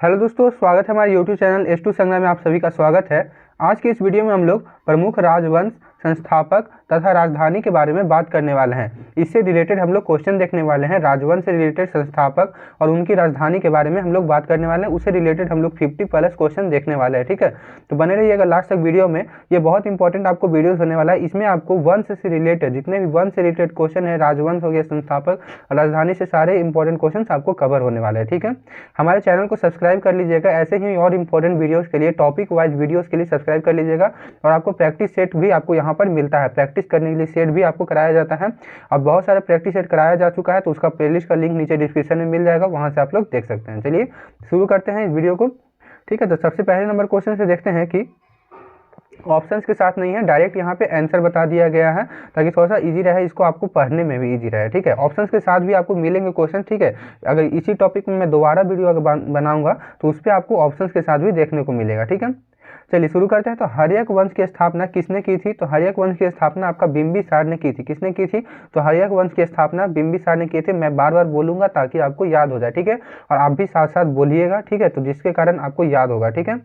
Hello दोस्तों, स्वागत है हमारे यूट्यूब चैनल S2 संग्राम में। आप सभी का स्वागत है। आज के इस वीडियो में हम लोग प्रमुख राजवंश, संस्थापक तथा राजधानी के बारे में बात करने वाले हैं। इससे रिलेटेड हम लोग क्वेश्चन देखने वाले हैं। राजवंश से रिलेटेड, संस्थापक और उनकी राजधानी के बारे में हम लोग बात करने वाले हैं। उससे रिलेटेड हम लोग 50+ क्वेश्चन देखने वाले हैं। ठीक है, तो बने रहिएगा लास्ट तक वीडियो में। ये बहुत इंपॉर्टेंट आपको वीडियोस होने वाला है। इसमें आपको वंश से रिलेटेड जितने भी वंश से रिलेटेड क्वेश्चन है, राजवंश हो गया, संस्थापक, राजधानी से सारे इंपॉर्टेंट क्वेश्चन आपको कवर होने वाले हैं। ठीक है, हमारे चैनल को सब्सक्राइब कर लीजिएगा। ऐसे ही और इंपॉर्टेंट वीडियोस के लिए, टॉपिक वाइज वीडियोस के लिए सब्सक्राइब कर लीजिएगा। और आपको प्रैक्टिस सेट भी आपको यहाँ पर मिलता है। प्रैक्टिस करने के लिए सेट भी आपको कराया जाता है और बहुत सारे प्रैक्टिस सेट कराया जा चुका है। तो उसका प्लेलिस्ट का लिंक नीचे डिस्क्रिप्शन में मिल जाएगा, वहाँ से आप लोग देख सकते हैं। चलिए शुरू करते हैं इस वीडियो को। ठीक है, तो सबसे पहले नंबर क्वेश्चन से देखते हैं कि ऑप्शंस के साथ नहीं है, डायरेक्ट यहाँ पे आंसर बता दिया गया है ताकि थोड़ा सा इजी रहे, इसको आपको पढ़ने में भी इजी रहे। ठीक है, ऑप्शंस के साथ भी आपको मिलेंगे क्वेश्चन। ठीक है, अगर इसी टॉपिक में मैं दोबारा वीडियो अगर बनाऊंगा तो उस पर आपको ऑप्शंस के साथ भी देखने को मिलेगा। ठीक है, चलिए शुरू करते हैं। तो हर्यक वंश की स्थापना किसने की थी? तो हर्यक वंश की स्थापना आपका बिंबिसार ने की थी। किसने की थी? तो हर्यक वंश की स्थापना बिंबिसार ने की थी। मैं बार बार बोलूंगा ताकि आपको याद हो जाए। ठीक है, और आप भी साथ साथ बोलिएगा। ठीक है, तो जिसके कारण आपको याद होगा। ठीक है,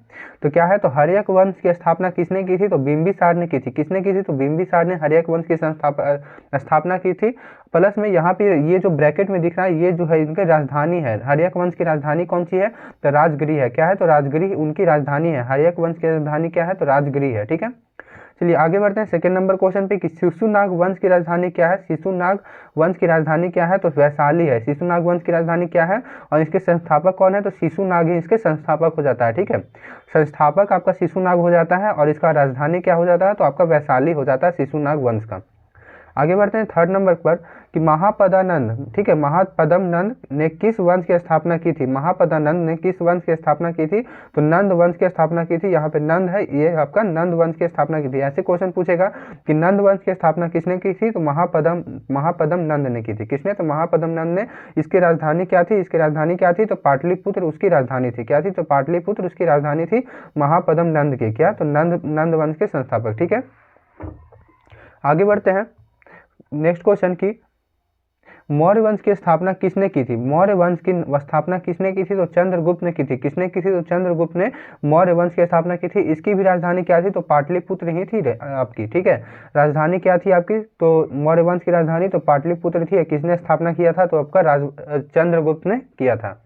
तो क्या है? तो हर्यक वंश की स्थापना किसने की थी? तो बिंबिसार ने की थी। किसने की थी? तो बिंबिसार ने हर्यक वंश की स्थापना की थी। प्लस में यहाँ पे ये जो ब्रैकेट में दिख रहा है, ये जो है इनकी राजधानी है। हर्यक वंश की राजधानी कौन सी है? तो राजगिरी है। क्या है? तो राजगिरी उनकी राजधानी है। हर्यक वंश की राजधानी क्या है? तो राजगिरी है। ठीक है, चलिए आगे बढ़ते हैं सेकंड नंबर क्वेश्चन पे कि शिशुनाग वंश की राजधानी क्या है? शिशुनाग वंश की राजधानी क्या है? तो वैशाली है। शिशुनाग वंश की राजधानी क्या है और इसके संस्थापक कौन है? तो शिशुनाग ही इसके संस्थापक हो जाता है। ठीक है, संस्थापक आपका शिशुनाग हो जाता है और इसका राजधानी क्या हो जाता है? तो आपका वैशाली हो जाता है शिशुनाग वंश का। आगे बढ़ते हैं थर्ड नंबर पर कि महापदानंद, ठीक है, महापदम नंद ने किस वंश की स्थापना की थी? महापदानंद ने किस वंश की स्थापना की थी? तो नंद वंश की स्थापना की थी। यहाँ पे नंद है, ये आपका नंद वंश की स्थापना की थी। ऐसे क्वेश्चन पूछेगा कि नंद वंश की स्थापना किसने की थी? तो महापदम नंद ने की थी। किसने? तो महापदम नंद ने। इसकी राजधानी क्या थी? इसकी राजधानी क्या थी? तो पाटलिपुत्र उसकी राजधानी थी। क्या थी? तो पाटलिपुत्र उसकी राजधानी थी महापदम नंद की। क्या? तो नंद वंश के संस्थापक। ठीक है, आगे बढ़ते हैं नेक्स्ट क्वेश्चन की मौर्य वंश की स्थापना किसने की थी? मौर्य वंश की स्थापना किसने की थी? तो चंद्रगुप्त ने की थी। किसने की थी? तो चंद्रगुप्त ने मौर्य वंश की स्थापना की थी। इसकी भी राजधानी क्या थी? तो पाटलिपुत्र ही थी आपकी। ठीक है, राजधानी क्या थी आपकी? तो मौर्य वंश की राजधानी तो पाटलिपुत्र थी। किसने स्थापना किया था? तो आपका चंद्रगुप्त ने किया था।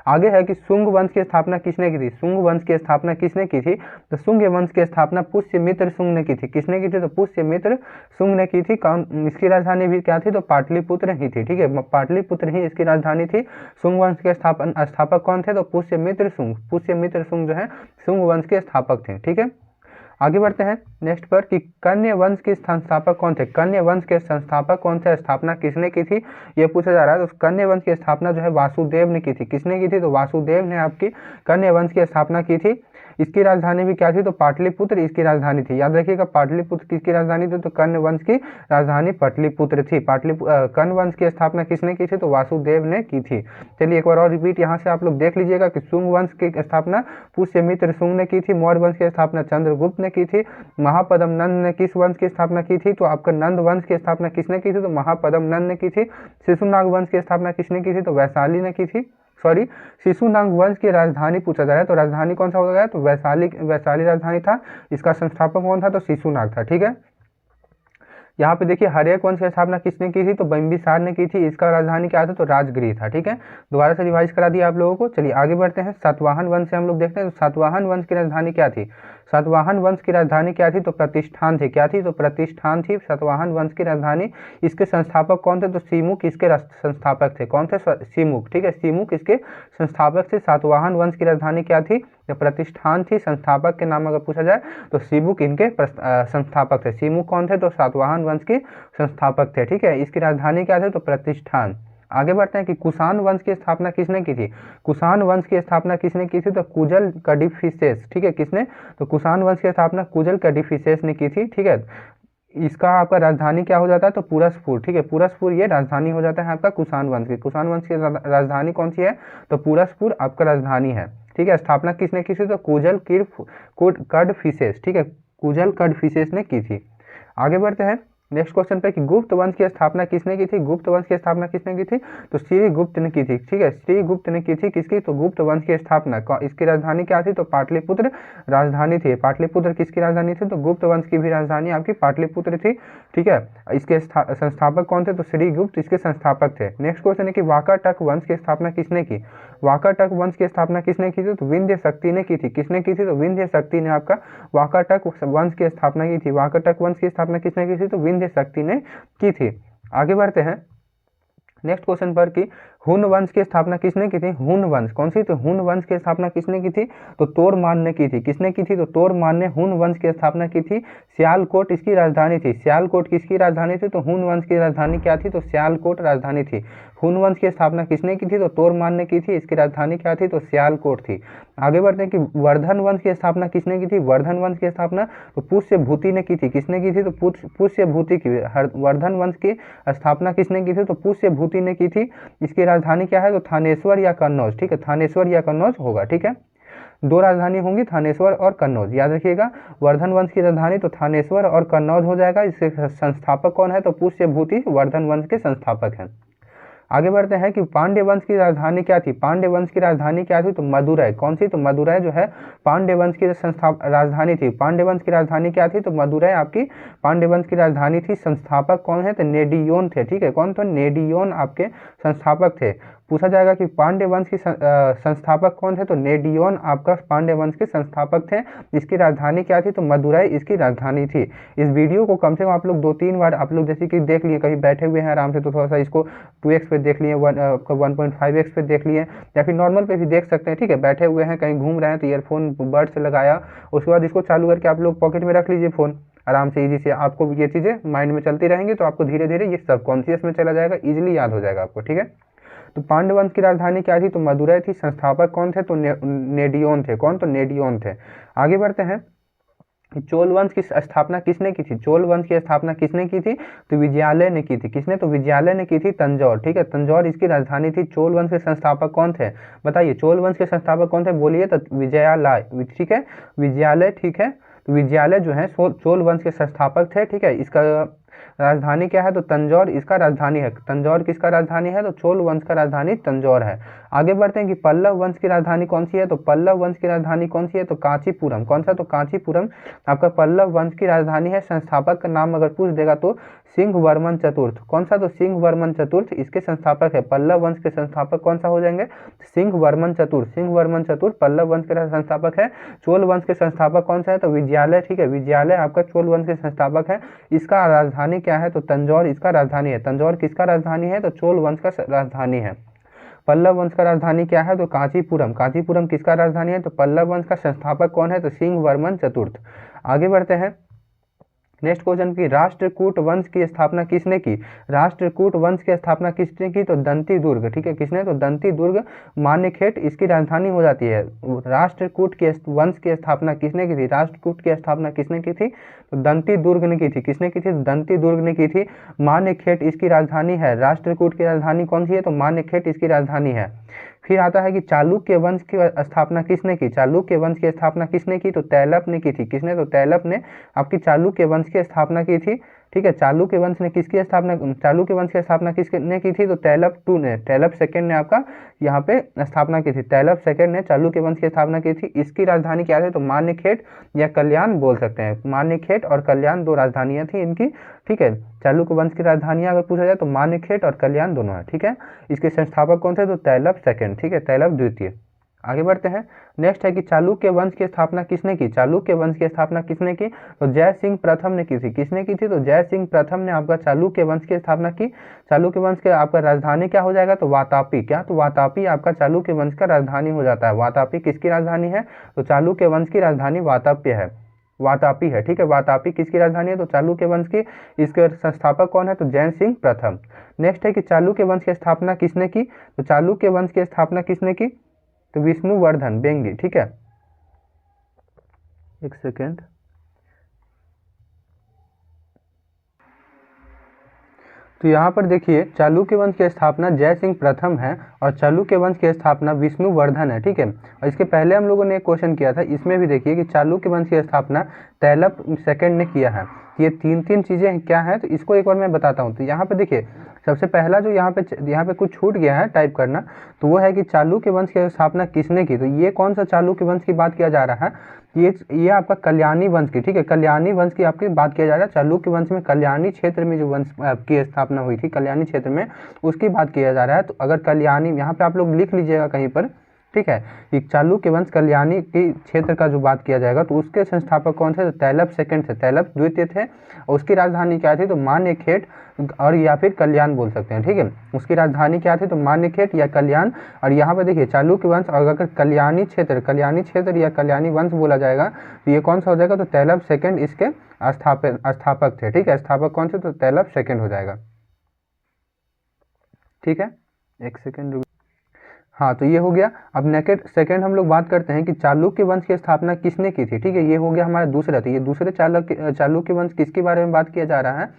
आगे है कि शुंग वंश की स्थापना किसने की थी? शुंग वंश की स्थापना किसने की थी? तो शुंग वंश की स्थापना पुष्यमित्र शुंग ने की थी। किसने की थी? तो पुष्यमित्र शुंग ने की थी। कौन? इसकी राजधानी भी क्या थी? तो पाटलिपुत्र ही थी। ठीक है, पाटलिपुत्र ही इसकी राजधानी थी। शुंग वंश के स्थापक कौन थे? तो पुष्यमित्र शुंग। पुष्यमित्र शुंग जो है शुंग वंश के स्थापक थे। ठीक है, आगे बढ़ते हैं नेक्स्ट पर कि कन्या वंश के संस्थापक कौन थे? कन्या वंश के संस्थापक कौन थे? स्थापना किसने की थी? ये पूछा जा रहा है। तो कन्या वंश की स्थापना जो है वासुदेव ने की थी। किसने की थी? तो वासुदेव ने आपकी कन्या वंश की स्थापना की थी। इसकी राजधानी भी क्या थी? तो पाटलिपुत्र इसकी राजधानी थी। याद रखिएगा, पाटलिपुत्र किसकी राजधानी थी? तो कन्या वंश की राजधानी पाटलिपुत्र थी। कन्या वंश की स्थापना किसने की थी? तो वासुदेव ने की थी। चलिए एक बार और रिपीट यहाँ से आप लोग देख लीजिएगा कि शुंग वंश की स्थापना पुष्यमित्र शुंग ने की थी। मौर्य वंश की स्थापना चंद्रगुप्त ने की थी। महापदम नंद ने किस वंश की स्थापना की थी? तो आपका नंद वंश की स्थापना किसने की थी? तो महापदम नंद ने की थी। शिशुनाग वंश की स्थापना किसने की थी? तो वैशाली ने की थी। सॉरी, शिशुनाग वंश की राजधानी पूछा जा रहा है, तो राजधानी कौन सा हो गया? तो वैशाली राजधानी था। इसका संस्थापक कौन था? तो शिशुनाग था। ठीक है, यहाँ पे देखिए हर्यक वंश की स्थापना किसने की थी? तो बिंबिसार ने की थी। इसका राजधानी क्या था? तो राजगिरी था। ठीक है, दोबारा से रिवाइज करा दिया आप लोगों को। चलिए आगे बढ़ते हैं। सातवाहन वंश से हम लोग देखते हैं। तो सातवाहन वंश की राजधानी क्या थी? सातवाहन वंश की राजधानी क्या थी? तो प्रतिष्ठान थी। क्या थी? तो प्रतिष्ठान थी सातवाहन वंश की राजधानी। इसके संस्थापक कौन थे? तो सीमुक इसके संस्थापक थे। कौन थे? सीमुक। ठीक है, सीमुक इसके संस्थापक थे। सातवाहन वंश की राजधानी क्या थी? तो प्रतिष्ठान थी। संस्थापक के नाम अगर पूछा जाए तो सीमुक इनके संस्थापक थे। सीमुक कौन थे? तो सातवाहन वंश के संस्थापक थे। ठीक है, इसकी राजधानी क्या थी? तो प्रतिष्ठान। आगे बढ़ते हैं कि कुषाण वंश की स्थापना किसने की थी? कुषाण वंश की स्थापना किसने की थी? तो कुजल कडिफिसेस। ठीक है, किसने? तो कुषाण वंश की स्थापना कुजल कडिफिसेस ने की थी। ठीक है, इसका आपका राजधानी क्या हो जाता है? तो पुरस्पुर। ठीक है, पुरस्पुर ये राजधानी हो जाता है आपका कुषाण वंश की। कुषाण वंश की राजधानी कौन सी है? तो पुरस्पुर आपका राजधानी है। ठीक है, स्थापना किसने की थी? तो कुजल कडफिसेस। ठीक है, कुजल कडफिसेस ने की थी। आगे बढ़ते हैं नेक्स्ट क्वेश्चन पे कि गुप्त वंश की स्थापना किसने की थी, गुप्त वंश की स्थापना किसने की थी, तो श्रीगुप्त ने की थी। ठीक है, श्रीगुप्त ने की थी किसकी, तो गुप्त वंश की स्थापना। इसकी राजधानी क्या थी, तो पाटलिपुत्र राजधानी थी। पाटलिपुत्र किसकी राजधानी थी, तो गुप्त वंश की भी राजधानी आपकी पाटलिपुत्र थी। ठीक है, इसके संस्थापक कौन थे, तो श्रीगुप्त इसके संस्थापक थे। नेक्स्ट क्वेश्चन है कि वाकाटक वंश की स्थापना किसने की, वाकाटक वंश की स्थापना किसने की थी, तो विंध्य शक्ति ने की थी। किसने की थी, तो विंध्य शक्ति ने आपका वाकाटक वंश की स्थापना की थी। वाकाटक वंश की स्थापना किसने की थी, तो विंध्य शक्ति ने की थी। आगे बढ़ते हैं नेक्स्ट क्वेश्चन पर कि हुन वंश की स्थापना किसने की थी, हुन वंश कौन सी, तो हुन वंश की स्थापना किसने की थी, तो तोरमान ने की थी। किसने की थी, तो तोरमान ने हुन वंश की स्थापना की थी। सियालकोट इसकी राजधानी थी। सियालकोट किसकी राजधानी थी, तो हुन वंश की राजधानी क्या थी, तो सियालकोट राजधानी थी। हुन वंश की स्थापना किसने की थी, तो तोरमान ने की थी। इसकी राजधानी क्या थी, तो सियालकोट थी। आगे बढ़ते हैं कि वर्धन वंश की स्थापना किसने की थी, वर्धन वंश की स्थापना तो पुष्यभूति ने की थी। किसने की थी, तो पुष्यभूति की। वर्धन वंश की स्थापना किसने की थी, तो पुष्यभूति ने की थी। इसकी राजधानी क्या है, तो थानेश्वर या कन्नौज। ठीक है, थानेश्वर या कन्नौज होगा। ठीक है, दो राजधानी होंगी, थानेश्वर और कन्नौज, याद रखिएगा। वर्धन वंश की राजधानी तो थानेश्वर और कन्नौज हो जाएगा। इसके संस्थापक कौन है, तो पुष्यभूति वर्धन वंश के संस्थापक हैं। आगे बढ़ते हैं कि पांड्य वंश की राजधानी क्या थी, पांड्य वंश की राजधानी क्या थी, तो मदुरै। कौन सी, तो मदुरै जो है पांड्य वंश की राजधानी थी। पांड्य वंश की राजधानी क्या थी, तो मदुरै आपकी पांड्य वंश की राजधानी थी। संस्थापक कौन है, तो नेडियोन थे। ठीक है, कौन, तो नेडियोन आपके संस्थापक थे। पूछा जाएगा कि पांड्य वंश की संस्थापक कौन थे, तो नेडियोन आपका पांड्य वंश के संस्थापक थे। इसकी राजधानी क्या थी, तो मदुरै इसकी राजधानी थी। इस वीडियो को कम से कम आप लोग 2-3 बार आप लोग जैसे कि देख लिए, कहीं बैठे हुए हैं आराम से तो थोड़ा सा इसको 2x पे देख लिए, 1.5x पे देख लिए, या फिर नॉर्मल पे भी देख सकते हैं। ठीक है, बैठे हुए हैं कहीं घूम रहे हैं तो ईयरफोन बर्ड से लगाया, उसके बाद इसको चालू करके आप लोग पॉकेट में रख लीजिए फ़ोन, आराम से इजी से आपको ये चीज़ें माइंड में चलती रहेंगी तो आपको धीरे धीरे ये सबकॉन्शियस में चला जाएगा, इजीली याद हो जाएगा आपको। ठीक है, तो पांड्य वंश की राजधानी क्या थी, तो मदुरै थी। संस्थापक कौन थे, तो नेडियोन थे। कौन, तो नेडियोन थे। आगे बढ़ते हैं चोल वंश की स्थापना किसने की थी, चोल वंश की स्थापना किसने की थी, तो विजयालय ने की थी। किसने, तो विजयालय ने की थी तंजौर। ठीक है, तंजौर इसकी राजधानी थी। चोल वंश के संस्थापक कौन थे, बताइए, चोल वंश के संस्थापक कौन थे, बोलिए, तो विजयालय। ठीक है, विजयालय। ठीक है, तो विजयालय जो है चोल वंश के संस्थापक थे। ठीक है, इसका राजधानी क्या है, तो तंजौर इसका राजधानी है। तंजौर किसका राजधानी है, तो चोल वंश का राजधानी तंजौर है। आगे बढ़ते हैं कि पल्लव वंश की राजधानी कौन सी है, तो पल्लव वंश की राजधानी कौन सी है, तो कांचीपुरम। कौन सा, तो कांचीपुरम आपका पल्लव वंश की राजधानी है। संस्थापक का नाम अगर पूछ देगा तो सिंह वर्मन चतुर्थ। कौन सा, तो सिंह वर्मन चतुर्थ इसके संस्थापक है। पल्लव वंश के संस्थापक कौन सा हो जाएंगे, सिंह वर्मन चतुर्थ। सिंह वर्मन चतुर्थ पल्लव वंश के संस्थापक है। चोल वंश के संस्थापक कौन सा है, तो विजयालय। ठीक है, विजयालय आपका चोल वंश के संस्थापक है। इसका राजधानी क्या है, तो तंजौर इसका राजधानी है। तंजौर किसका राजधानी है, तो चोल वंश का राजधानी है। पल्लव वंश का राजधानी क्या है, तो कांचीपुरम। कांचीपुरम किसका राजधानी है, तो पल्लव वंश का संस्थापक कौन है, तो सिंह वर्मन चतुर्थ। आगे बढ़ते हैं नेक्स्ट क्वेश्चन की राष्ट्रकूट वंश की स्थापना किसने की, राष्ट्रकूट वंश की स्थापना किसने की, तो दंती दुर्ग। ठीक है, किसने, तो दंती दुर्ग मान्यखेट इसकी राजधानी हो जाती है। राष्ट्रकूट के वंश की स्थापना किसने की थी, राष्ट्रकूट की स्थापना किसने की थी, तो दंती दुर्ग ने की थी। किसने की थी, दंती दुर्ग ने की थी। मान्यखेट इसकी राजधानी है। राष्ट्रकूट की राजधानी कौन सी है, तो मान्यखेट इसकी राजधानी है। फिर आता है कि चालुक्य वंश की स्थापना किसने की, चालुक्य वंश की स्थापना किसने की, तो तैलप ने की थी। किसने, तो तैलप ने आपकी चालुक्य वंश की स्थापना की थी। ठीक है, चालुक्य वंश ने किसकी स्थापना, चालुक्य वंश की स्थापना किसने की थी, तो तैलप टू ने, तैलप सेकंड ने आपका यहाँ पे स्थापना की थी। तैलप सेकंड ने चालुक्य वंश की स्थापना की थी। इसकी राजधानी क्या थी, तो मान्यखेट या कल्याण बोल सकते हैं। मान्यखेट और कल्याण दो राजधानियां थी इनकी। ठीक है, चालुक्य वंश की राजधानियां अगर पूछा जाए तो मान्यखेट और कल्याण दोनों है। ठीक है, इसके संस्थापक कौन थे, तो तैलप सेकंड। ठीक है, तैलप द्वितीय। आगे बढ़ते हैं नेक्स्ट है कि चालुक्य वंश की स्थापना किसने की, चालुक्य वंश की स्थापना किसने की, तो जय सिंह प्रथम ने की थी। किसने की थी, तो जय सिंह प्रथम ने आपका चालुक्य वंश की स्थापना की। चालुक्य वंश के आपका राजधानी क्या हो जाएगा, तो वातापी। क्या, तो वातापी आपका चालुक्य वंश का राजधानी हो जाता है। वातापी किसकी राजधानी है, तो चालुक्य वंश की राजधानी वाताप्य है, वातापी है। ठीक है, वातापी किसकी राजधानी है, तो चालुक्य वंश की। इसके संस्थापक कौन है, तो जय सिंह प्रथम। नेक्स्ट है कि चालुक्य वंश की स्थापना किसने की, तो चालुक्य वंश की स्थापना किसने की, तो विष्णुवर्धन बेंगी। ठीक है, एक सेकेंड। तो यहाँ पर देखिए चालुक्य वंश की स्थापना जय सिंह प्रथम है और चालुक्य वंश की स्थापना विष्णुवर्धन है, ठीक है। और इसके पहले हम लोगों ने एक क्वेश्चन किया था, इसमें भी देखिए कि चालुक्य वंश की स्थापना तैलप सेकंड ने किया है। ये तीन तीन चीज़ें क्या हैं, तो इसको एक बार मैं बताता हूँ। तो यहाँ पे देखिए सबसे पहला जो यहाँ पे कुछ छूट गया है टाइप करना, तो वो है कि चालुक्य वंश की स्थापना किसने की। तो ये कौन सा चालुक्य वंश की बात किया जा रहा है, ये आपका कल्याणी वंश की, ठीक है, कल्याणी वंश की आपकी बात किया जा रहा है। चालुक्य वंश में कल्याणी क्षेत्र में जो वंश की स्थापना हुई थी, कल्याणी क्षेत्र में, उसकी बात किया जा रहा है। तो अगर कल्याणी, यहाँ पे आप लोग लिख लीजिएगा कहीं पर, ठीक है, कि चालुक्य वंश कल्याणी के क्षेत्र का जो बात किया जाएगा, तो उसके संस्थापक कौन थे, तो तैलप सेकंड थे, तैलप द्वितीय थे। और उसकी राजधानी क्या थी, तो मान्यखेट और या फिर कल्याण बोल सकते हैं, ठीक है। उसकी राजधानी क्या थी, तो मान्यखेट या कल्याण। और यहाँ पे देखिए चालुक्य वंश और अगर कल्याणी क्षेत्र या कल्याणी वंश बोला जाएगा, तो ये कौन सा हो जाएगा, तो तैलप सेकंड इसके स्थापक थे, ठीक है। स्थापक कौन से, तो तैलप सेकंड हो जाएगा, ठीक है। एक सेकंड, हाँ, तो ये हो गया। अब नेक्स्ट सेकंड हम लोग बात करते हैं कि चालुक्य वंश की स्थापना किसने की थी, ठीक है। ये हो गया हमारा दूसरा। तो ये दूसरे चालुक्य वंश किसके बारे में बात किया जा रहा है,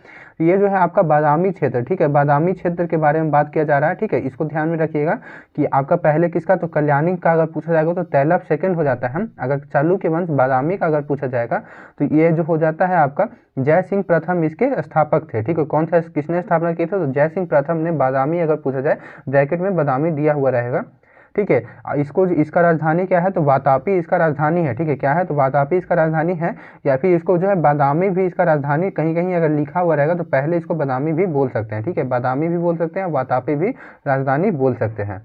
ये जो है आपका बादामी क्षेत्र, ठीक है, बादामी क्षेत्र के बारे में बात किया जा रहा है, ठीक है। इसको ध्यान में रखिएगा कि आपका पहले किसका, तो कल्याणी का अगर पूछा जाएगा तो तैलप सेकंड हो जाता है। अगर चालुक्य वंश बादामी का अगर पूछा जाएगा तो ये जो हो जाता है आपका जय सिंह प्रथम इसके स्थापक थे, ठीक है। कौन सा, किसने स्थापना की थी, तो जय सिंह प्रथम ने। बादामी अगर पूछा जाए, ब्रैकेट में बादामी दिया हुआ रहेगा, ठीक है। इसका राजधानी क्या है, तो वातापी इसका राजधानी है, ठीक है। क्या है, तो वातापी इसका राजधानी है। या फिर इसको जो है बादामी भी इसका राजधानी, कहीं कहीं अगर लिखा हुआ रहेगा तो पहले इसको बादामी भी बोल सकते हैं, ठीक है। बादामी भी बोल सकते हैं, वातापी भी राजधानी बोल सकते हैं,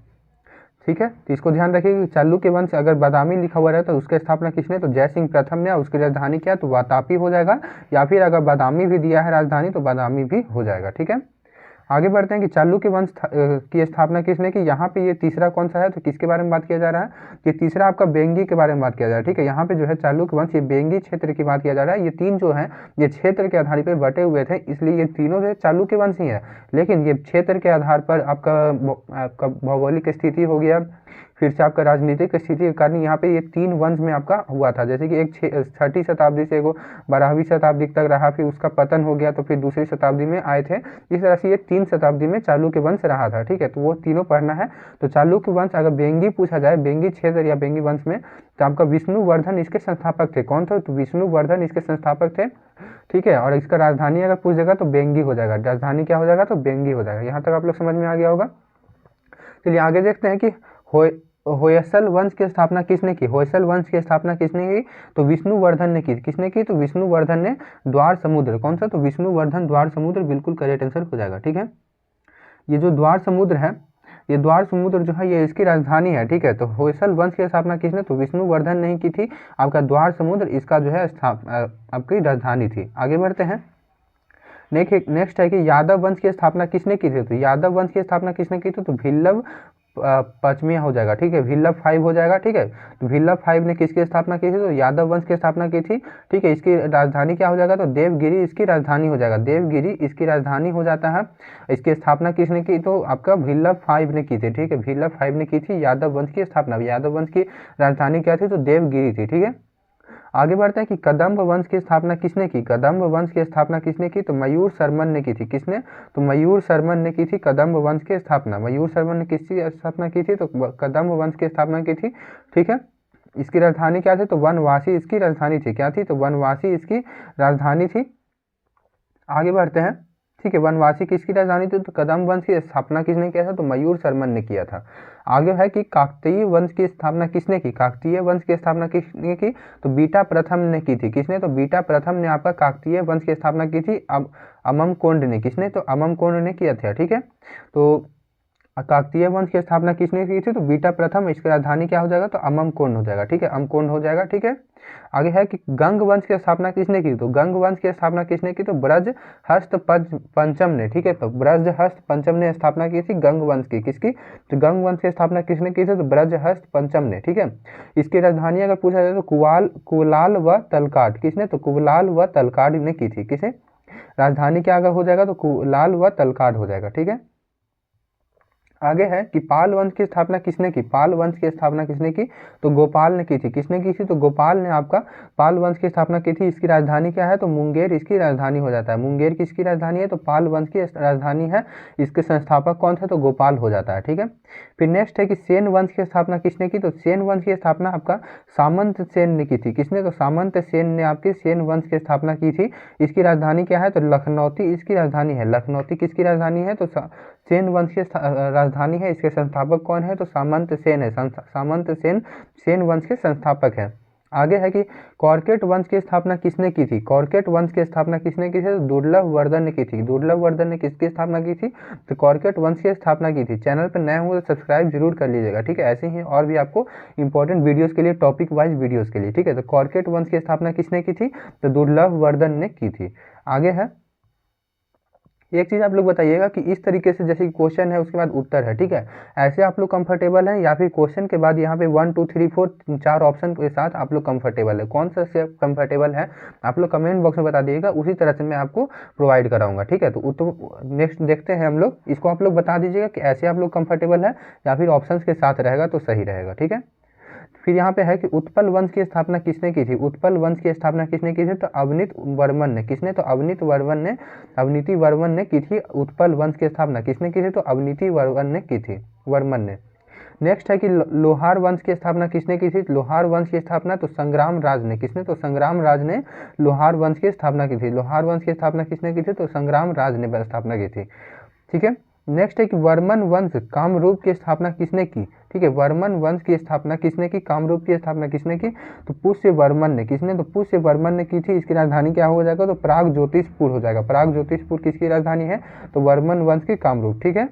ठीक है। तो इसको ध्यान रखिए कि चालुक्य वंश अगर बादामी लिखा हुआ रहे तो उसकी स्थापना किसने, तो जय सिंह प्रथम ने। उसकी राजधानी क्या, तो वातापी हो जाएगा। या फिर अगर बादामी भी दिया है राजधानी तो बादामी भी हो जाएगा, ठीक है। आगे बढ़ते हैं कि चालुक्य वंश की स्थापना किसने की। यहाँ पे ये तीसरा कौन सा है, तो किसके बारे में बात किया जा रहा है, ये तीसरा आपका बेंगी के बारे में बात किया जा रहा है, ठीक है। यहाँ पे जो है चालुक्य वंश ये बेंगी क्षेत्र की बात किया जा रहा है। ये तीन जो है ये क्षेत्र के आधार पर बटे हुए थे, इसलिए ये तीनों जो चालुक्य वंश ही है। लेकिन ये क्षेत्र के आधार पर आपका भौगोलिक स्थिति हो गया, फिर से आपका राजनीतिक स्थिति के कारण यहाँ पे ये तीन वंश में आपका हुआ था। जैसे कि एक 6वीं शताब्दी से 12वीं शताब्दी तक रहा, फिर उसका पतन हो गया, तो फिर दूसरी शताब्दी में आए थे। इस तरह से ये 3 शताब्दी में चालुक्य वंश रहा था, ठीक है। तो वो तीनों पढ़ना है। तो चालुक्य वंश अगर बेंगी पूछा जाए, बेंगी क्षेत्र या बेंगी वंश में, तो आपका विष्णुवर्धन इसके संस्थापक थे। कौन थे, तो विष्णुवर्धन इसके संस्थापक थे, ठीक है। और इसका राजधानी अगर पूछ जाएगा तो बेंगी हो जाएगा। राजधानी क्या हो जाएगा, तो बेंगी हो जाएगा। यहाँ तक आप लोग समझ में आ गया होगा। चलिए आगे देखते हैं कि होयसल वंश की स्थापना किसने की। होयसल वंश की स्थापना किसने की, तो विष्णुवर्धन ने की। किसने की, तो विष्णुवर्धन ने। द्वार समुद्र, कौन सा, तो विष्णुवर्धन द्वार समुद्र बिल्कुल करेक्ट आंसर हो जाएगा, ठीक है। ये जो द्वार समुद्र है, ये द्वार समुद्र जो है ये इसकी राजधानी है, ठीक है। तो होयसल वंश की स्थापना किसने, तो विष्णुवर्धन ने की थी। आपका द्वार समुद्र इसका जो है आपकी राजधानी थी। आगे बढ़ते हैं। नेक्स्ट है कि यादव वंश की स्थापना किसने की थी। तो यादव वंश की स्थापना किसने की थी, तो भिल्लभ पचमिया हो जाएगा, ठीक है। भिल्लभ 5 हो जाएगा, ठीक है। तो भिल्लभ 5 ने किसकी स्थापना की थी, तो यादव वंश की स्थापना की थी, ठीक है। इसकी राजधानी क्या हो जाएगा, तो देवगिरी इसकी राजधानी हो जाएगा। देवगिरी इसकी राजधानी हो जाता है। इसकी स्थापना किसने की, तो आपका भिल्लभ 5 ने की थी, ठीक है। भिल्लभ 5 ने की थी यादव वंश की स्थापना। यादव वंश की राजधानी क्या थी, तो देवगिरी थी, ठीक है। आगे बढ़ते हैं कि कदम्ब वंश की स्थापना किसने की। कदम्ब वंश की स्थापना किसने की, तो मयूर शर्मन ने की थी। किसने, तो मयूर शर्मन ने की थी कदम्ब वंश की स्थापना। मयूर शर्मन ने किसकी स्थापना की थी, तो कदम्ब वंश की स्थापना की थी, ठीक है। इसकी राजधानी क्या थी, तो वनवासी इसकी राजधानी थी। क्या थी, तो वनवासी इसकी राजधानी थी। आगे बढ़ते हैं, ठीक है। वनवासी किसकी राजधानी थी, तो कदम्ब वंश की स्थापना किसने किया था, तो मयूर शर्मन ने किया था। आगे है कि काकतीय वंश की स्थापना किसने की। काकतीय वंश की स्थापना किसने की, तो बीटा प्रथम ने की थी। किसने, तो बीटा प्रथम ने आपका काकतीय वंश की स्थापना की थी। अममकोंड ने। किसने, तो अममकोंड ने किया था, ठीक है। तो काकतीय वंश की स्थापना किसने की थी, तो बीटा प्रथम। इसकी राजधानी क्या हो जाएगा, तो अममकोंड हो जाएगा, ठीक है। अमकोंड हो जाएगा, ठीक है। आगे है कि गंग वंश की स्थापना किसने की, तो गंग वंश की स्थापना किसने की, तो ब्रज हस्त पंचम ने, ठीक है। तो ब्रज हस्त पंचम ने स्थापना की थी गंग वंश की। किसकी, तो गंग वंश की स्थापना किसने की थी, तो ब्रज हस्त पंचम ने, ठीक है। इसकी राजधानी अगर पूछा जाए तो कुलाल व तलकाट। किसने, तो कुलाल व तलकाट ने की थी। किसे, राजधानी क्या अगर हो जाएगा, तो कुलाल व तलकाट हो जाएगा, ठीक है। आगे है कि पाल वंश की स्थापना किसने की, पाल वंश की स्थापना किसने की, तो गोपाल ने की थी। किसने की थी, तो गोपाल ने आपका पाल वंश की स्थापना की थी। इसकी राजधानी क्या है, तो मुंगेर इसकी राजधानी हो जाता है। मुंगेर किसकी राजधानी है, तो पाल वंश की राजधानी है। इसके संस्थापक कौन थे, तो गोपाल हो जाता है। ठीक है, फिर नेक्स्ट है कि सेन वंश की स्थापना किसने की, तो सेन वंश की स्थापना आपका सामंत सेन ने की थी। किसने, तो सामंत सेन ने आपकी सेन वंश की स्थापना की थी। इसकी राजधानी क्या है, तो लखनौती इसकी राजधानी है। लखनौती किसकी राजधानी है, तो सेन वंश की राजधानी है। इसके संस्थापक कौन है, तो सामंत सेन है। सामंत सेन सेन वंश के संस्थापक है। आगे है कि कॉर्केट वंश की स्थापना किसने की थी, कॉर्केट वंश की स्थापना किसने की थी, तो दुर्लभ वर्धन ने की थी। दुर्लभ वर्धन ने किसकी स्थापना की थी, तो कॉर्केट वंश की स्थापना की थी। चैनल पर नए होंगे तो सब्सक्राइब जरूर कर लीजिएगा। ठीक है, ऐसे ही और भी आपको इंपॉर्टेंट वीडियोस के लिए, टॉपिक वाइज वीडियोस के लिए। ठीक है, तो कॉर्केट वंश की स्थापना किसने की थी, तो दुर्लभ वर्धन ने की थी। आगे है, एक चीज़ आप लोग बताइएगा कि इस तरीके से जैसे क्वेश्चन है उसके बाद उत्तर है। ठीक है, ऐसे आप लोग कंफर्टेबल हैं या फिर क्वेश्चन के बाद यहाँ पे 1 2 3 4 4 ऑप्शन के साथ आप लोग कंफर्टेबल है, कौन सा से कंफर्टेबल है आप लोग कमेंट बॉक्स में बता दीजिएगा, उसी तरह से मैं आपको प्रोवाइड कराऊंगा। ठीक है, तो नेक्स्ट देखते हैं हम लोग, इसको आप लोग बता दीजिएगा कि ऐसे आप लोग कंफर्टेबल है या फिर ऑप्शन के साथ रहेगा तो सही रहेगा। ठीक है, फिर यहाँ पे है कि उत्पल वंश की स्थापना किसने की थी, उत्पल वंश की स्थापना किसने की थी, तो अवनीत वर्मन ने। किसने, तो अवनीत वर्मन ने, अवनीति वर्मन ने की थी। उत्पल वंश की स्थापना किसने की थी, तो अवनीति वर्मन ने की थी, वर्मन ने। नेक्स्ट है कि लोहार वंश की स्थापना किसने की थी, लोहार वंश की स्थापना तो संग्राम राज ने। किसने, तो संग्राम राज ने लोहार वंश की स्थापना की थी। लोहार वंश की स्थापना किसने की थी, तो संग्राम राज ने स्थापना की थी। ठीक है, नेक्स्ट है कि वर्मन वंश कामरूप की स्थापना किसने की। ठीक है, वर्मन वंश की स्थापना किसने की, कामरूप की स्थापना किसने की, तो पुष्य वर्मन ने। किसने, तो पुष्य वर्मन ने की थी। इसकी राजधानी क्या हो जाएगा, तो प्राग ज्योतिषपुर हो जाएगा। प्राग ज्योतिषपुर किसकी राजधानी है, तो वर्मन वंश की कामरूप। ठीक है,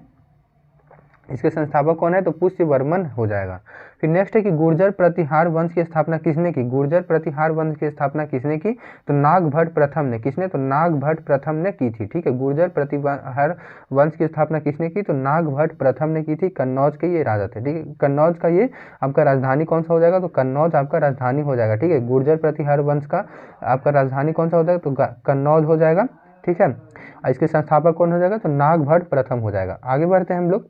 इसके संस्थापक कौन है, तो पुष्य वर्मन हो जाएगा। फिर नेक्स्ट है कि गुर्जर प्रतिहार वंश की स्थापना किसने की, गुर्जर प्रतिहार वंश की स्थापना किसने की, तो नागभट्ट प्रथम ने। किसने, तो नागभट्ट प्रथम ने की थी। ठीक है, गुर्जर प्रतिहार वंश की स्थापना किसने की, तो नागभट्ट प्रथम ने की थी। कन्नौज के ये राजा थे। ठीक है, कन्नौज का ये आपका राजधानी कौन सा हो जाएगा, तो कन्नौज आपका राजधानी हो जाएगा। ठीक है, गुर्जर प्रतिहार वंश का आपका राजधानी कौन सा हो जाएगा, तो कन्नौज हो जाएगा। ठीक है, इसके संस्थापक कौन हो जाएगा, तो नागभट्ट प्रथम हो जाएगा। आगे बढ़ते हैं हम लोग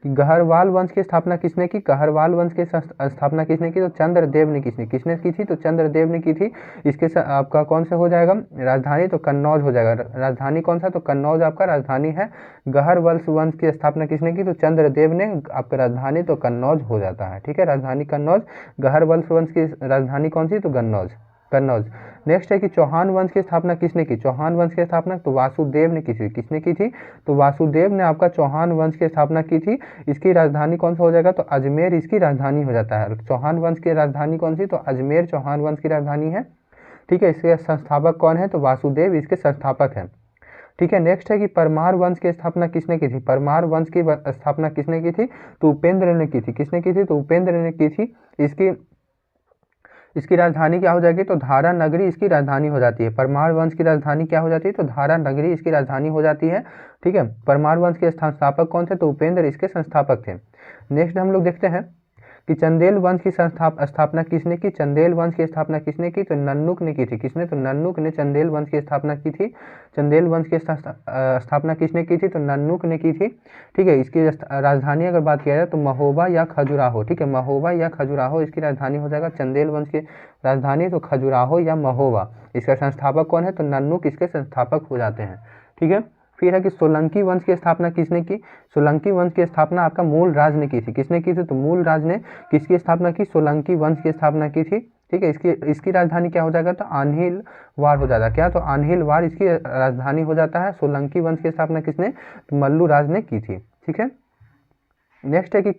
कि गहरवाल वंश की स्थापना किसने की, गहरवाल वंश की स्थापना किसने की, तो चंद्रदेव ने। किसने की थी, तो चंद्रदेव ने की थी। इसके आपका कौन से हो जाएगा राजधानी, तो कन्नौज हो जाएगा। राजधानी कौन सा, तो कन्नौज आपका राजधानी है। गहरवल वंश की स्थापना किसने की, तो चंद्रदेव ने। आपका राजधानी तो कन्नौज हो जाता है। ठीक है, राजधानी कन्नौज। गहरवल वंश की राजधानी कौन सी, तो कन्नौज, कन्नौज। नेक्स्ट है कि चौहान वंश की स्थापना किसने की, चौहान वंश की स्थापना तो वासुदेव ने की थी। किसने की थी, तो वासुदेव ने आपका चौहान वंश की स्थापना की थी। इसकी राजधानी कौन सा हो जाएगा, तो अजमेर इसकी राजधानी हो जाता है। चौहान वंश की राजधानी कौन सी, तो अजमेर चौहान वंश की राजधानी है। ठीक है, इसके संस्थापक कौन है, तो वासुदेव इसके संस्थापक हैं। ठीक है, नेक्स्ट है कि परमार वंश की स्थापना किसने की थी, परमार वंश की स्थापना किसने की थी, तो उपेंद्र ने की थी। किसने की थी, तो उपेंद्र ने की थी। इसकी राजधानी क्या हो जाएगी, तो धारा नगरी इसकी राजधानी हो जाती है। परमार वंश की राजधानी क्या हो जाती है, तो धारा नगरी इसकी राजधानी हो जाती है। ठीक है, परमार वंश के संस्थापक कौन थे, तो उपेंद्र इसके संस्थापक थे। नेक्स्ट हम लोग देखते हैं कि चंदेल वंश की स्थापना किसने की, चंदेल वंश की स्थापना किसने की, तो नन्नुक ने की थी। किसने, तो नन्नुक ने चंदेल वंश की स्थापना की थी। चंदेल वंश की स्थापना किसने की थी, तो नन्नुक ने की थी। ठीक है, इसकी राजधानी अगर बात किया जाए तो महोबा या खजुराहो। ठीक है, महोबा या खजुराहो इसकी राजधानी हो जाएगा। चंदेल वंश की राजधानी तो खजुराहो या महोबा। इसका संस्थापक कौन है, तो नन्नुक इसके संस्थापक हो जाते हैं। ठीक है, फिर है कि सोलंकी वंश की स्थापना किसने की, सोलंकी वंश की स्थापना आपका मूल राज ने की थी। किसने की थी, तो मूल राज ने किसकी स्थापना की, सोलंकी वंश की स्थापना की थी। ठीक है, इसकी राजधानी क्या हो जाएगा, तो आन्हिलवार हो जाता है। क्या, तो आन्हिलवार इसकी राजधानी हो जाता है। सोलंकी वंश की स्थापना किसने, तो मल्लू राज ने की थी। ठीक है, नेक्स्ट है कि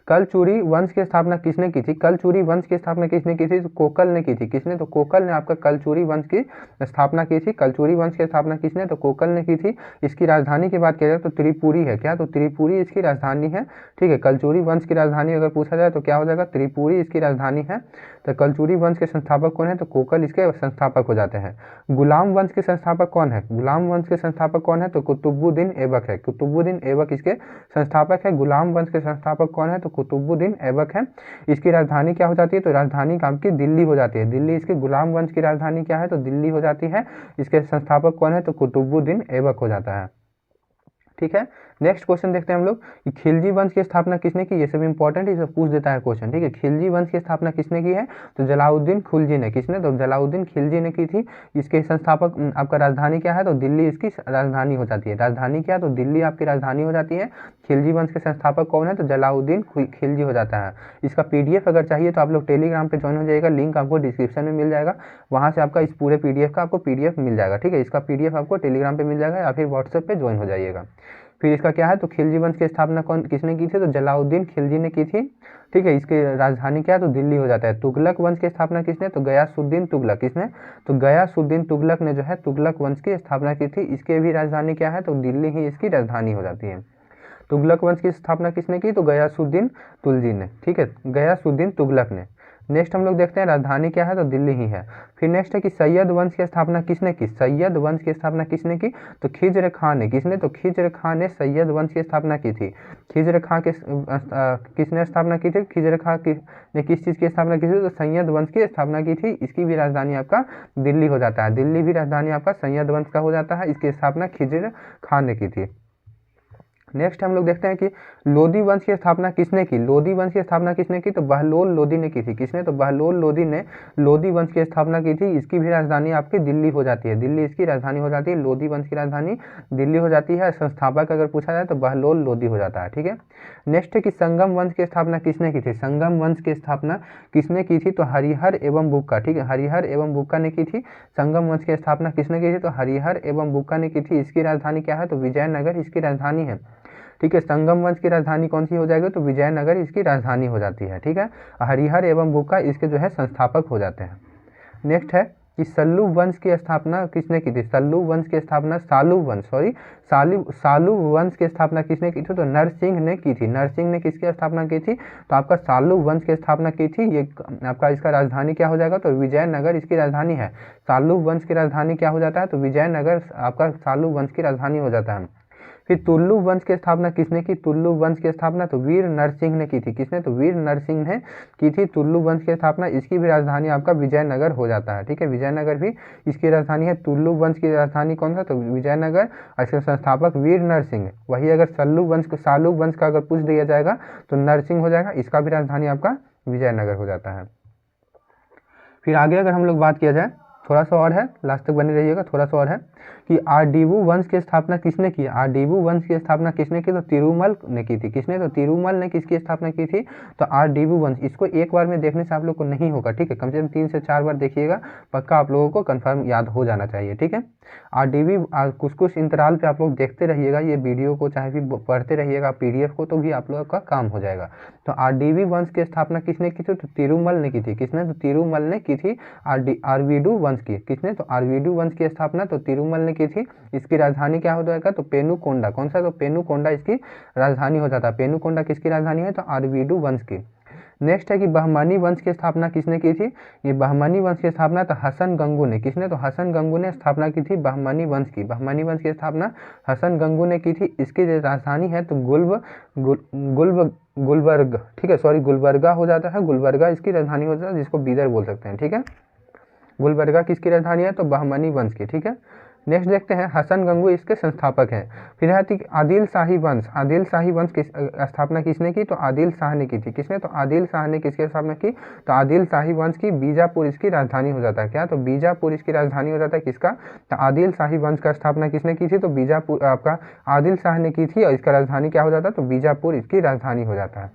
कलचूरी वंश की स्थापना किसने की थी, कलचूरी वंश की स्थापना किसने की थी, तो कोकल ने की थी। किसने, तो कोकल ने आपका कलचूरी वंश की स्थापना की थी। कलचूरी वंश की स्थापना किसने, तो कोकल ने की थी। इसकी राजधानी की बात किया जाए तो त्रिपुरी है। क्या, तो त्रिपुरी इसकी राजधानी है। ठीक है, कलचूरी वंश की राजधानी अगर पूछा जाए तो क्या हो जाएगा, त्रिपुरी इसकी राजधानी है। तो कलचूरी वंश के संस्थापक कौन है, तो कोकल इसके संस्थापक हो जाते हैं। गुलाम वंश के संस्थापक कौन है, गुलाम वंश के संस्थापक कौन है, तो कुतुबुद्दीन ऐबक है। कुतुबुद्दीन ऐबक इसके संस्थापक है। गुलाम वंश के संस्थापक कौन है, तो कुतुबुद्दीन ऐबक है। इसकी राजधानी क्या हो जाती है, तो राजधानी आपकी दिल्ली हो जाती है। दिल्ली इसकी गुलाम वंश की राजधानी क्या है, तो दिल्ली हो जाती है। इसके संस्थापक कौन है, तो कुतुबुद्दीन ऐबक हो जाता है। ठीक है। नेक्स्ट क्वेश्चन देखते हैं हम लोग कि खिलजी वंश की स्थापना किसने की। ये सब इंपॉर्टेंट है, पूछ देता है क्वेश्चन, ठीक है। खिलजी वंश की स्थापना किसने की है, तो जलालुद्दीन खिलजी ने। किसने, तो जलालुद्दीन खिलजी ने की थी। इसके संस्थापक आपका राजधानी क्या है, तो दिल्ली इसकी राजधानी हो जाती है। राजधानी क्या, तो दिल्ली आपकी राजधानी हो जाती है। खिलजी वंश के संस्थापक कौन है, तो जलालुद्दीन खिलजी हो जाता है। इसका पीडीएफ अगर चाहिए तो आप लोग टेलीग्राम पे ज्वाइन हो जाएगा, लिंक आपको डिस्क्रिप्शन में मिल जाएगा, वहाँ से आपका इस पूरे पीडीएफ का आपको पीडीएफ मिल जाएगा, ठीक है। इसका पीडीएफ आपको टेलीग्राम पे मिल जाएगा या फिर व्हाट्सएप पे ज्वाइन हो जाइएगा। फिर इसका क्या है, तो खिलजी वंश की स्थापना किसने की थी, तो जलालुद्दीन खिलजी ने की थी, ठीक है। इसकी राजधानी क्या है, तो दिल्ली हो जाता है। तुगलक वंश की स्थापना किसने, तो गयासुद्दीन तुगलक। किसने, तो गयासुद्दीन तुगलक ने जो है तुगलक वंश की स्थापना की थी। इसके भी राजधानी क्या है, तो दिल्ली ही इसकी राजधानी हो जाती है। तुगलक वंश की स्थापना किसने की, तो गयासुद्दीन तुलजी ने, ठीक है, गयासुद्दीन तुगलक ने। नेक्स्ट हम लोग देखते हैं राजधानी क्या है, तो दिल्ली ही है। फिर नेक्स्ट है कि सैयद वंश की स्थापना किसने की। सैयद वंश की स्थापना किसने की, तो खिज्र खां ने। किसने, तो खिज्र खां ने सैयद वंश की स्थापना की थी। खिज्र खां के किसने स्थापना की थी, खिज्र खां ने किस चीज़ की स्थापना की थी, तो सैयद वंश की स्थापना की थी। इसकी भी राजधानी आपका दिल्ली हो जाता है। दिल्ली भी राजधानी आपका सैयद वंश का हो जाता है। इसकी स्थापना खिज्र खां ने की थी। नेक्स्ट हम लोग देखते हैं कि लोदी वंश की स्थापना किसने की। लोदी वंश की स्थापना किसने की, तो बहलोल लोदी ने की थी। किसने, तो बहलोल लोदी ने लोदी वंश की स्थापना की थी। इसकी भी राजधानी आपकी दिल्ली हो जाती है। दिल्ली इसकी राजधानी हो जाती है। लोदी वंश की राजधानी दिल्ली हो जाती है। संस्थापक अगर पूछा जाए तो बहलोल लोदी हो जाता है, ठीक है। नेक्स्ट है कि संगम वंश की स्थापना किसने की थी। संगम वंश की स्थापना किसने की थी, तो हरिहर एवं बुक्का, ठीक है, हरिहर एवं बुक्का ने की थी। संगम वंश की स्थापना किसने की थी, तो हरिहर एवं बुक्का ने की थी। इसकी राजधानी क्या है, तो विजयनगर इसकी राजधानी है, ठीक है। संगम वंश की राजधानी कौन सी हो जाएगी, तो विजयनगर इसकी राजधानी हो जाती है, ठीक है। हरिहर एवं बुक्का इसके जो है संस्थापक हो जाते हैं। नेक्स्ट है कि सल्लू वंश की स्थापना किसने की थी। सल्लू वंश की स्थापना सालू वंश की स्थापना किसने की थी, तो नरसिंह ने की थी। नरसिंह ने किसकी स्थापना की थी, तो आपका सालू वंश की स्थापना की थी। ये आपका इसका राजधानी क्या हो जाएगा, तो विजयनगर इसकी राजधानी है। सालू वंश की राजधानी क्या हो जाता है, तो विजयनगर आपका सालू वंश की राजधानी हो जाता है। फिर तुल्लु वंश की स्थापना किसने की। तुल्लु वंश की स्थापना तो वीर नरसिंह ने की थी। किसने, तो वीर नरसिंह ने की थी तुल्लु वंश की स्थापना। इसकी भी राजधानी आपका विजयनगर हो जाता है, ठीक है। विजयनगर भी इसकी राजधानी है। तुल्लु वंश की राजधानी कौन सा, तो विजयनगर। इसके संस्थापक वीर नरसिंह। वही अगर सालू वंश का अगर पूछ दिया जाएगा तो नरसिंह हो जाएगा। इसका भी राजधानी आपका विजयनगर हो जाता है। फिर आगे अगर हम लोग बात किया जाए, थोड़ा सा और है, लास्ट तक बने रहिएगा, थोड़ा सा और है कि आरडीवू वंश की स्थापना किसने की। आरडीवू वंश की स्थापना किसने की, तो तिरुमल ने की थी। किसने, तो तिरुमल ने किसकी स्थापना की थी, तो आरडीवू वंश। इसको एक बार में देखने से आप लोग को नहीं होगा, ठीक है, कम से कम 3 से 4 बार देखिएगा, पक्का आप लोगों को कंफर्म याद हो जाना चाहिए, ठीक है। आरडीवी कुछ कुछ इंतराल पे आप लोग देखते रहिएगा ये वीडियो को, चाहे भी पढ़ते रहिएगा पीडीएफ को, तो भी आप लोगों का काम हो जाएगा। तो आरडीवी वंश की स्थापना किसने की थी, तो तिरुमल ने की थी। किसने, तो तिरुमल ने की थी आरवीडू वंश की। किसने, तो आरवीडू वंश की स्थापना तो तिरुमल ने की थी। इसकी राजधानी क्या हो जाएगा, तो पेनुकोंडा। कौन सा, तो पेनुकोंडा इसकी राजधानी हो जाता है। पेनुकोंडा किसकी राजधानी है, तो आरवीडू वंश की। नेक्स्ट है कि बहमनी वंश की स्थापना किसने की थी। ये बहमनी वंश की स्थापना तो हसन गंगू ने। किसने, तो हसन गंगू ने स्थापना की थी बहमनी वंश की। बहमनी वंश की स्थापना हसन गंगू ने की थी। इसकी जो राजधानी है तो गुलबर्ग, ठीक है, सॉरी गुलबर्गा हो जाता है। गुलबर्गा इसकी राजधानी हो जाता है, जिसको बीदर बोल सकते हैं, ठीक है। गुलबर्गा किसकी राजधानी है, तो बहमनी वंश की, ठीक है। नेक्स्ट देखते हैं हसन गंगू इसके संस्थापक हैं। फिर है आदिल शाही वंश। आदिल शाही वंश की स्थापना किसने की, तो आदिल शाह ने की थी। किसने, तो आदिल शाह ने किसकी स्थापना की, तो आदिल शाही वंश की। बीजापुर इसकी राजधानी हो जाता है। क्या, तो बीजापुर इसकी राजधानी हो जाता है। किसका, तो आदिल शाही वंश का स्थापना किसने की थी, तो बीजापुर आपका आदिल शाह ने की थी। और इसका राजधानी क्या हो जाता है, तो बीजापुर इसकी राजधानी हो जाता है।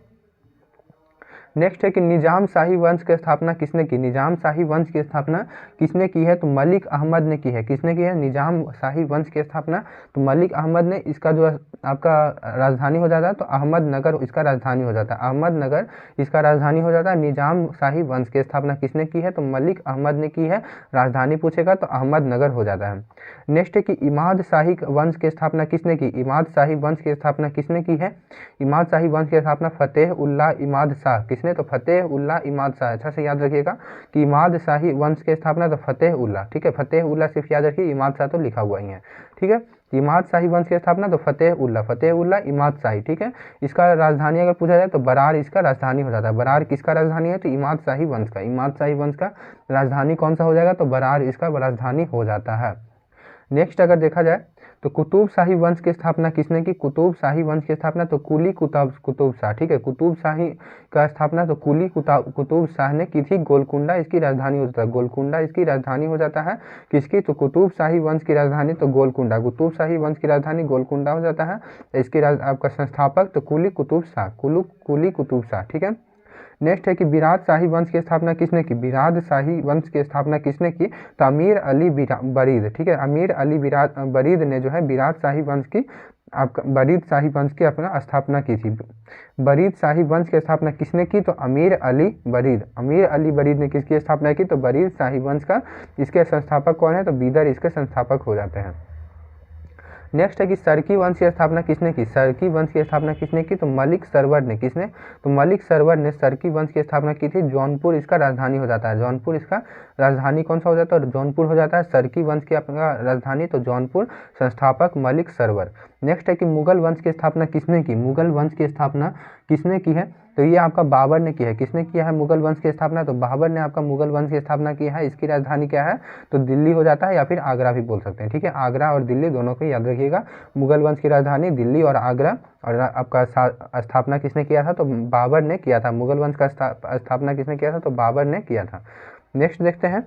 नेक्स्ट है कि निजाम शाही वंश की स्थापना किसने की। निजाम शाही वंश की स्थापना किसने की है, तो मलिक अहमद ने की है। किसने की है, निजाम शाही वंश की स्थापना तो मलिक अहमद ने। इसका जो आपका राजधानी हो जाता है तो अहमदनगर इसका राजधानी हो जाता है। अहमदनगर इसका राजधानी हो जाता है। निजाम शाही वंश की स्थापना किसने की है, तो मलिक अहमद ने की है। राजधानी पूछेगा तो अहमदनगर हो जाता है। नेक्स्ट है कि इमाद शाही वंश की स्थापना किसने की। इमाद शाही वंश की स्थापना किसने की है, इमाद शाही वंश की स्थापना फतेह उल्लाह इमाद शाह। किसने, तो फतेह उल्लाह इमाद शाह। अच्छा से याद रखिएगा कि इमाद शाही वंश की स्थापना तो फतेह उल्लाह, ठीक है। फतेह उल्लाह सिर्फ याद रखिए, इमाद शाह तो लिखा हुआ ही है, ठीक है। इमाद शाही वंश की स्थापना तो फतेह उल्लाह इमाद शाही, ठीक है। इसका राजधानी अगर पूछा जाए तो बरार इसका राजधानी हो जाता है। बरार किसका राजधानी है, तो इमाद शाही वंश का। इमाद शाही वंश का राजधानी कौन सा हो जाएगा, तो बरार इसका राजधानी हो जाता है। नेक्स्ट अगर देखा जाए तो कुतुब शाही वंश की स्थापना किसने की? कुतुब शाही वंश की स्थापना तो कुली कुतुब शाह, ठीक है। कुतुब शाही का स्थापना तो कुली कुतुब शाह ने की थी। गोलकुंडा इसकी राजधानी हो जाता है, गोलकुंडा इसकी राजधानी हो जाता है किसकी? तो कुतुब शाही वंश की राजधानी तो गोलकुंडा, कुतुब शाही वंश की राजधानी गोलकुंडा हो जाता है। इसकी आपका संस्थापक तो कुली कुतुब शाह, कुली कुतुब शाह, ठीक है। नेक्स्ट है कि विराट शाही वंश की स्थापना किसने की? विराट शाही वंश की स्थापना किसने की? तो अमीर अली बरीद, ठीक है। अमीर अली बरीद ने जो है विराट शाही वंश की आपका बरीद शाही वंश की अपना स्थापना की थी। बरीद शाही वंश की स्थापना किसने की? तो अमीर अली बरीद ने किसकी स्थापना की? तो बरीद शाही वंश का। इसके संस्थापक कौन है? तो बीदर इसके संस्थापक हो जाते हैं। नेक्स्ट है कि सरकी वंश की स्थापना किसने की? सरकी वंश की स्थापना किसने की? तो मलिक सरवर ने। किसने? तो मलिक सरवर ने सरकी वंश की स्थापना की थी। जौनपुर इसका राजधानी हो जाता है, जौनपुर इसका राजधानी कौन सा हो जाता है? जौनपुर हो जाता है सरकी वंश की अपना राजधानी तो जौनपुर, संस्थापक मलिक सरवर। नेक्स्ट है कि मुगल वंश की स्थापना किसने की? मुगल वंश की स्थापना किसने की है? तो ये आपका बाबर ने की है। किसने किया है मुगल वंश की स्थापना? तो बाबर ने आपका मुगल वंश की स्थापना की है। इसकी राजधानी क्या है? तो दिल्ली हो जाता है या फिर आगरा भी बोल सकते हैं, ठीक है। आगरा और दिल्ली दोनों को याद रखिएगा। मुगल वंश की राजधानी दिल्ली और आगरा। और आपका स्थापना किसने किया था? तो बाबर ने किया था। मुगल वंश का स्थापना किसने किया था? तो बाबर ने किया था। नेक्स्ट देखते हैं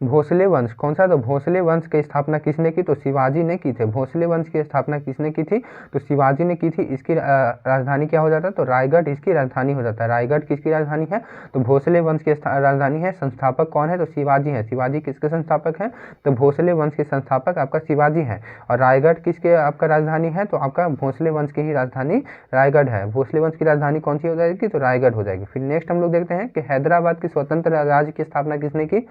भोसले वंश कौन सा? तो भोसले वंश की स्थापना किसने की? तो शिवाजी ने की थी। भोसले वंश की स्थापना किसने की थी? तो शिवाजी ने की थी। इसकी राजधानी क्या हो जाता है? तो रायगढ़ इसकी राजधानी हो जाता है। रायगढ़ किसकी राजधानी है? तो भोसले वंश की राजधानी है। संस्थापक कौन है? तो शिवाजी है। शिवाजी किसके संस्थापक हैं? तो भोसले वंश के संस्थापक आपका शिवाजी है। और रायगढ़ किसके आपका राजधानी है? तो आपका भोसले वंश की ही राजधानी रायगढ़ है। भोसले वंश की राजधानी कौन सी हो जाएगी? तो रायगढ़ हो जाएगी। फिर नेक्स्ट हम लोग देखते हैं कि हैदराबाद की स्वतंत्र राज्य की स्थापना किसने की?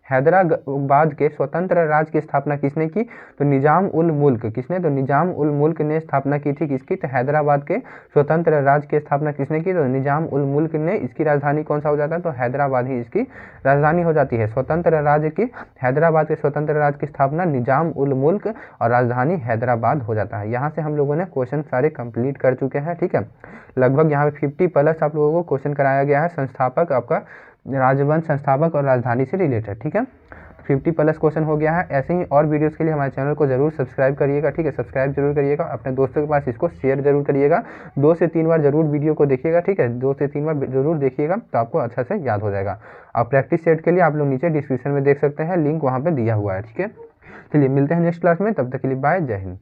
हैदराबाद के स्वतंत्र राज्य की स्थापना किसने की? तो निजाम उल मुल्क। किसने? तो निजाम उल मुल्क ने स्थापना की थी। किसकी? तो हैदराबाद के स्वतंत्र राज्य की स्थापना किसने की? तो निजाम उल मुल्क ने। इसकी राजधानी कौन सा हो जाता है? तो हैदराबाद ही इसकी राजधानी हो जाती है। स्वतंत्र राज्य की हैदराबाद के स्वतंत्र राज्य की स्थापना निजाम उल मुल्क और राजधानी हैदराबाद हो जाता है। यहाँ से हम लोगों ने क्वेश्चन सारे कंप्लीट कर चुके हैं, ठीक है। लगभग यहाँ पे 50+ आप लोगों को क्वेश्चन कराया गया है संस्थापक आपका राजवंश, संस्थापक और राजधानी से रिलेटेड, ठीक है। 50+ क्वेश्चन हो गया है। ऐसे ही और वीडियोस के लिए हमारे चैनल को जरूर सब्सक्राइब करिएगा, ठीक है। सब्सक्राइब जरूर करिएगा, अपने दोस्तों के पास इसको शेयर जरूर करिएगा। 2 से 3 बार जरूर वीडियो को देखिएगा, ठीक है। 2 से 3 बार जरूर देखिएगा तो आपको अच्छा से याद हो जाएगा। आप प्रैक्टिस सेट के लिए आप लोग नीचे डिस्क्रिप्शन में देख सकते हैं, लिंक वहाँ पर दिया हुआ है, ठीक है। चलिए मिलते हैं नेक्स्ट क्लास में, तब तक के लिए बाय, जय हिंद।